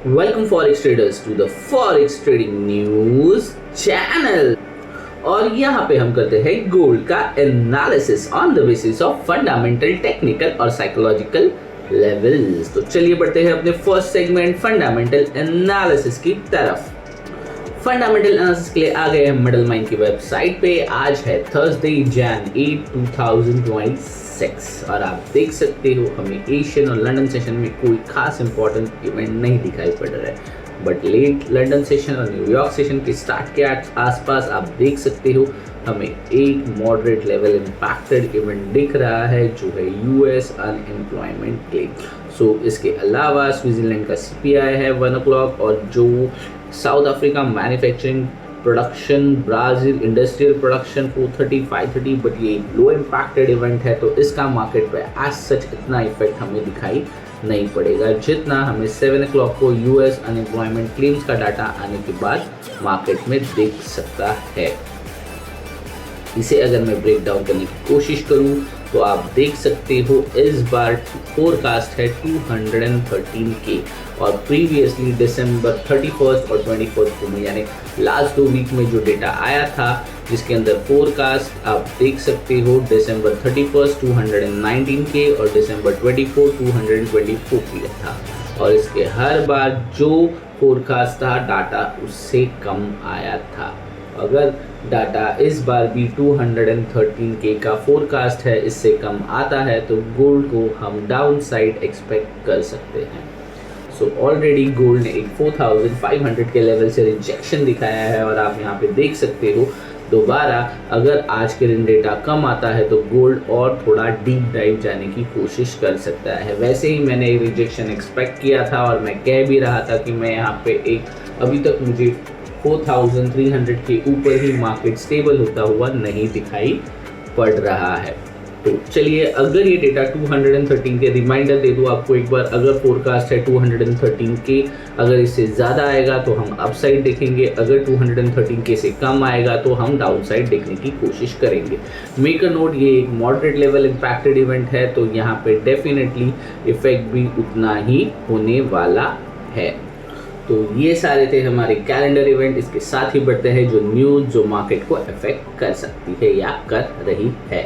Welcome forex traders to the forex trading news channel. और यहाँ पे हम करते हैं गोल्ड का analysis on the basis of fundamental, technical और साइकोलॉजिकल लेवल्स। तो चलिए बढ़ते हैं अपने फर्स्ट सेगमेंट फंडामेंटल एनालिसिस की तरफ। फंडामेंटल एनालिसिस के लिए आ गए हम मेटल माइन की वेबसाइट पे। आज है थर्सडे Jan 8, 2026 और आप देख सकते हो हमें एशियन और लंदन सेशन में कोई खास इंपॉर्टेंट इवेंट नहीं दिखाई पड़ रहा है, बट लेट लंदन सेशन और न्यूयॉर्क सेशन के स्टार्ट के आसपास आप देख सकते हो हमें एक मॉडरेट लेवल इम्पैक्टेड इवेंट दिख रहा है जो है यूएस अनएम्प्लॉयमेंट क्लेम। सो इसके अलावा स्विट्जरलैंड का CPI है 1 o'clock और जो south Africa manufacturing production, Brazil industrial production 430, 530, but ये लो इम्पैक्टेड इवेंट है तो इसका मार्केट पे एज सच इतना इफेक्ट हमें दिखाई नहीं पड़ेगा जितना हमें 7 o'clock को यूएस अनएम्प्लॉयमेंट क्लेम्स का डाटा आने के बाद मार्केट में दिख सकता है। इसे अगर मैं ब्रेक डाउन करने की कोशिश करूं तो आप देख सकते हो इस बार फोरकास्ट है 213K और प्रीवियसली दिसंबर 31 और 21 को यानी लास्ट 2 वीक में जो डेटा आया था जिसके अंदर फोरकास्ट आप देख सकते हो दिसंबर 31 219K और दिसंबर 24 224K था और इसके हर बार जो फोरकास्ट था डाटा उससे कम आया था। अगर डाटा इस बार भी 213K का फोरकास्ट है, इससे कम आता है तो गोल्ड को हम डाउन साइड एक्सपेक्ट कर सकते हैं। सो ऑलरेडी गोल्ड ने एक 4500 के लेवल से रिजेक्शन दिखाया है और आप यहाँ पे देख सकते हो दोबारा अगर आज के दिन डेटा कम आता है तो गोल्ड और थोड़ा डीप डाइव जाने की कोशिश कर सकता है। वैसे ही मैंने रिजेक्शन एक्सपेक्ट किया था और मैं कह भी रहा था कि मैं यहाँ पे अभी तक मुझे 4300 के ऊपर ही मार्केट स्टेबल होता हुआ नहीं दिखाई पड़ रहा है। तो चलिए अगर ये डेटा 213 के रिमाइंडर दे दूँ आपको एक बार, अगर फोरकास्ट है 213K, अगर इससे ज़्यादा आएगा तो हम अपसाइड देखेंगे, अगर 213K से कम आएगा तो हम डाउन साइड देखने की कोशिश करेंगे। मेक अ नोट, ये एक मॉडरेट लेवल इम्पैक्टेड इवेंट है तो यहाँ पे डेफिनेटली इफेक्ट भी उतना ही होने वाला है। तो ये सारे थे हमारे कैलेंडर इवेंट। इसके साथ ही बढ़ते हैं जो न्यूज़ जो मार्केट को अफेक्ट कर सकती है या कर रही है।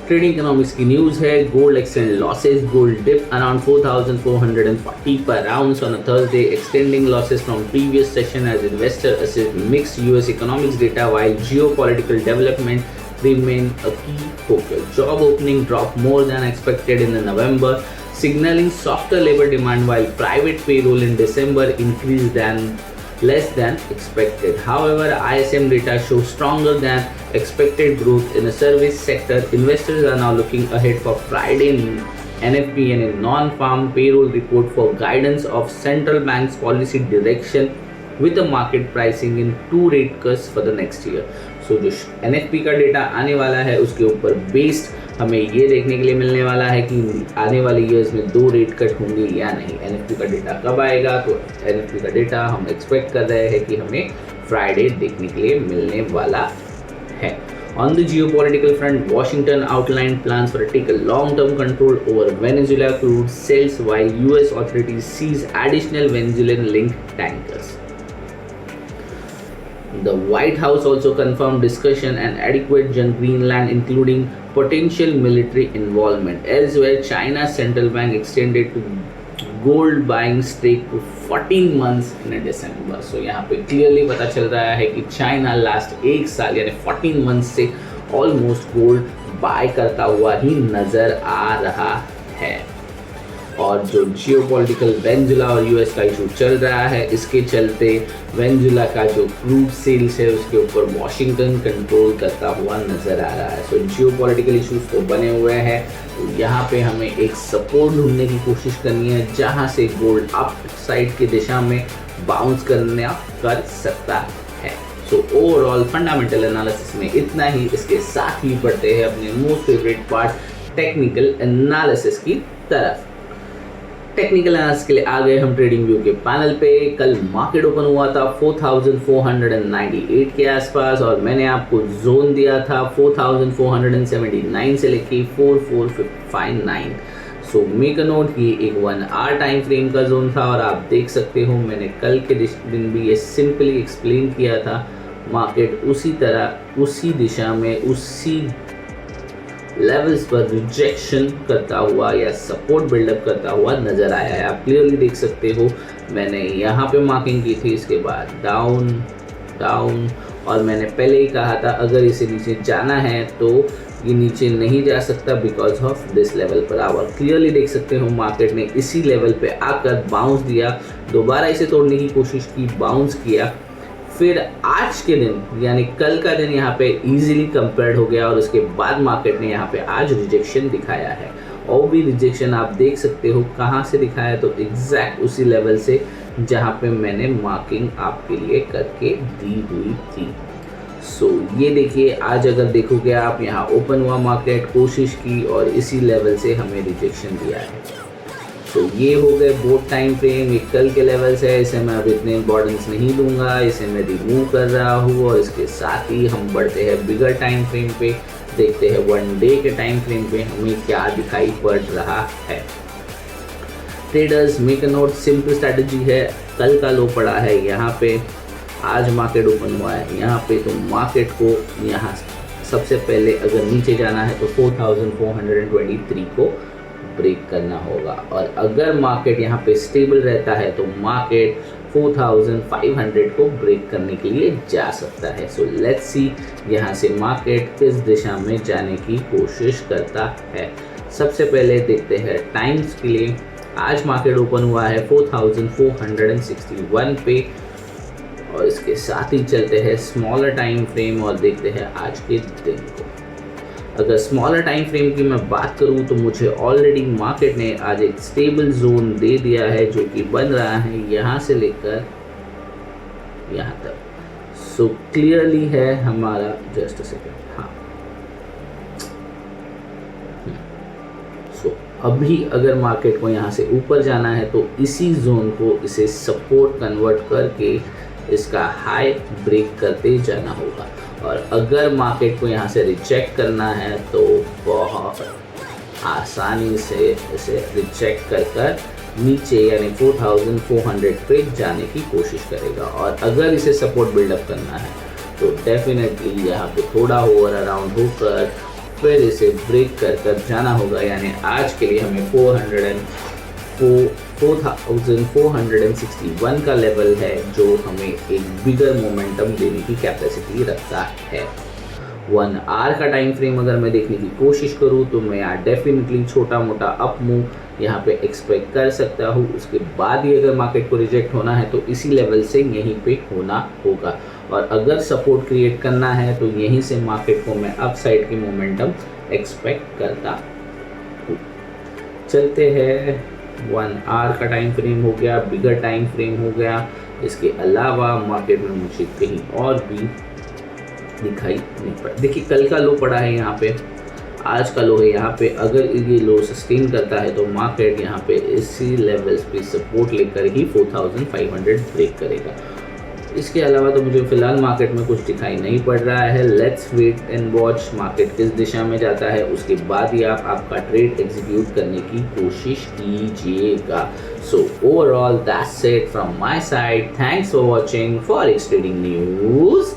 ट्रेडिंग इकोनॉमिक्स की न्यूज़ है। Gold extend losses, gold dip around 4440 per ounce on a Thursday, extending losses from previous session as investor assess mixed US economics data while geopolitical development remain a key focus. Job opening dropped more than expected in November, signaling softer labor demand while private payroll in December increased less than expected. However, ISM data shows stronger than expected growth in the service sector. Investors are now looking ahead for Friday NFP and a non-farm payroll report for guidance of central bank's policy direction with the market pricing in 2 rate cuts for the next year. So जो NFP का data आने वाला है उसके ऊपर based हमें ये देखने के लिए मिलने वाला है कि आने वाले ईयर्स में 2 रेट कट होंगे या नहीं। NFP का डेटा कब आएगा तो NFP का डेटा हम एक्सपेक्ट कर रहे हैं कि हमें फ्राइडे देखने के लिए मिलने वाला है। On the geopolitical front, Washington outlined plans for take a long-term control over Venezuela crude sales while US authorities seize additional Venezuelan-linked tankers. The White House also confirmed discussion and adequate Greenland, including potential military involvement. Elsewhere, China's central bank extended to gold buying streak to 14 months in December. So यहाँ पे clearly पता चल रहा है कि China last 1 साल यानी 14 month से ऑलमोस्ट गोल्ड बाय करता हुआ ही नजर आ रहा है। और जो जियोपॉलिटिकल वेनेजुला और यूएस का इशू चल रहा है इसके चलते वेनेजुला का जो क्रूड सेल्स है उसके ऊपर वॉशिंगटन कंट्रोल करता हुआ नजर आ रहा है। सो जियोपॉलिटिकल इशूज तो बने हुए हैं तो यहाँ पे हमें एक सपोर्ट ढूंढने की कोशिश करनी है जहाँ से गोल्ड अप साइड की दिशा में बाउंस कर सकता है। सो ओवरऑल फंडामेंटल एनालिसिस में इतना ही। इसके साथ ही बढ़ते हैं अपने most favourite part technical analysis की तरफ। टेक्निकल एनालिसिस के लिए आ गए हम ट्रेडिंग व्यू के पैनल पे। कल मार्केट ओपन हुआ था 4498 के आसपास और मैंने आपको जोन दिया था 4479 से लेके 4459। सो मेक अ नोट, ये एक 1 आवर टाइम फ्रेम का जोन था और आप देख सकते हो मैंने कल के दिन भी ये सिंपली एक्सप्लेन किया था। मार्केट उसी तरह, उसी दिशा में, उसी लेवल्स पर रिजेक्शन करता हुआ या सपोर्ट बिल्डअप करता हुआ नज़र आया है। आप क्लियरली देख सकते हो मैंने यहाँ पे मार्किंग की थी, इसके बाद डाउन डाउन, और मैंने पहले ही कहा था अगर इसे नीचे जाना है तो ये नीचे नहीं जा सकता because of this level per hour. Clearly देख सकते हो मार्केट ने इसी लेवल पे आकर बाउंस दिया, दोबारा इसे तोड़ने की कोशिश की, बाउंस किया, फिर आज के दिन यानी कल का दिन यहाँ पे इजीली कंपेयर्ड हो गया और उसके बाद मार्केट ने यहाँ पे आज रिजेक्शन दिखाया है। और भी रिजेक्शन आप देख सकते हो कहाँ से दिखाया, तो एग्जैक्ट उसी लेवल से जहाँ पे मैंने मार्किंग आपके लिए करके दी हुई थी। सो ये देखिए, आज अगर देखोगे आप यहाँ ओपन हुआ मार्केट, कोशिश की और इसी लेवल से हमें रिजेक्शन दिया है। तो ये हो गए बोथ टाइम फ्रेम, एक कल के लेवल्स है, इसे मैं अब इतने इम्पोर्टेंस नहीं दूंगा, इसे मैं रिमूव कर रहा हूँ। और इसके साथ ही हम बढ़ते हैं बिगर टाइम फ्रेम पे, देखते हैं 1 डे के टाइम फ्रेम पे हमें क्या दिखाई पड़ रहा है। Traders make a note, simple strategy है, कल का लो पड़ा है यहाँ पे, आज मार्केट ओपन हुआ है यहाँ पे, तो मार्केट को यहाँ सबसे पहले अगर नीचे जाना है तो 4423 को ब्रेक करना होगा। और अगर मार्केट यहाँ पे स्टेबल रहता है तो मार्केट 4500 को ब्रेक करने के लिए जा सकता है। सो लेट्स सी यहाँ से मार्केट किस दिशा में जाने की कोशिश करता है। सबसे पहले देखते हैं टाइम्स के लिए, आज मार्केट ओपन हुआ है 4461 पे, और इसके साथ ही चलते हैं स्मॉलर टाइम फ्रेम और देखते हैं आज के दिन को। अगर स्मॉलर टाइम फ्रेम की मैं बात करूं तो मुझे ऑलरेडी मार्केट ने आज एक स्टेबल जोन दे दिया है जो कि बन रहा है यहाँ से लेकर यहाँ तक। सो क्लियरली है हमारा, जस्ट अ सेकेंड, हाँ। सो अभी अगर मार्केट को यहाँ से ऊपर जाना है तो इसी जोन को, इसे सपोर्ट कन्वर्ट करके इसका हाई ब्रेक करते जाना होगा। और अगर मार्केट को यहाँ से रिजेक्ट करना है तो बहुत आसानी से इसे रिजेक्ट कर नीचे यानी 4400 पे जाने की कोशिश करेगा। और अगर इसे सपोर्ट बिल्डअप करना है तो डेफिनेटली यहाँ पे थोड़ा ओवर अराउंड होकर फिर इसे ब्रेक कर जाना होगा। यानी आज के लिए हमें 4461 का लेवल है जो हमें एक बिगर मोमेंटम देने की कैपेसिटी रखता है। 1 आवर का टाइम फ्रेम अगर मैं देखने की कोशिश करूं तो मैं यहाँ डेफिनेटली छोटा मोटा अप मूव यहाँ पे एक्सपेक्ट कर सकता हूँ। उसके बाद ही अगर मार्केट को रिजेक्ट होना है तो इसी लेवल से यहीं पे होना होगा। और अगर सपोर्ट क्रिएट करना है तो यहीं से मार्केट को मैं अप साइड की मोमेंटम एक्सपेक्ट करता हूँ। चलते हैं, 1 आवर का टाइम फ्रेम हो गया, बिगर टाइम फ्रेम हो गया। इसके अलावा मार्केट में मुझे कहीं और भी दिखाई नहीं पड़ा। देखिए कल का लो पड़ा है यहाँ पे, आज का लो है यहाँ पे। अगर ये लो सस्टेन करता है तो मार्केट यहाँ पे इसी लेवल्स पे सपोर्ट लेकर ही 4500 ब्रेक करेगा। इसके अलावा तो मुझे फिलहाल मार्केट में कुछ दिखाई नहीं पड़ रहा है। Let's wait and watch market किस दिशा में जाता है, उसके बाद ही आप आपका ट्रेड एग्जीक्यूट करने की कोशिश कीजिएगा। So overall that's it from my side. Thanks for watching forex trading news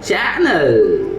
channel.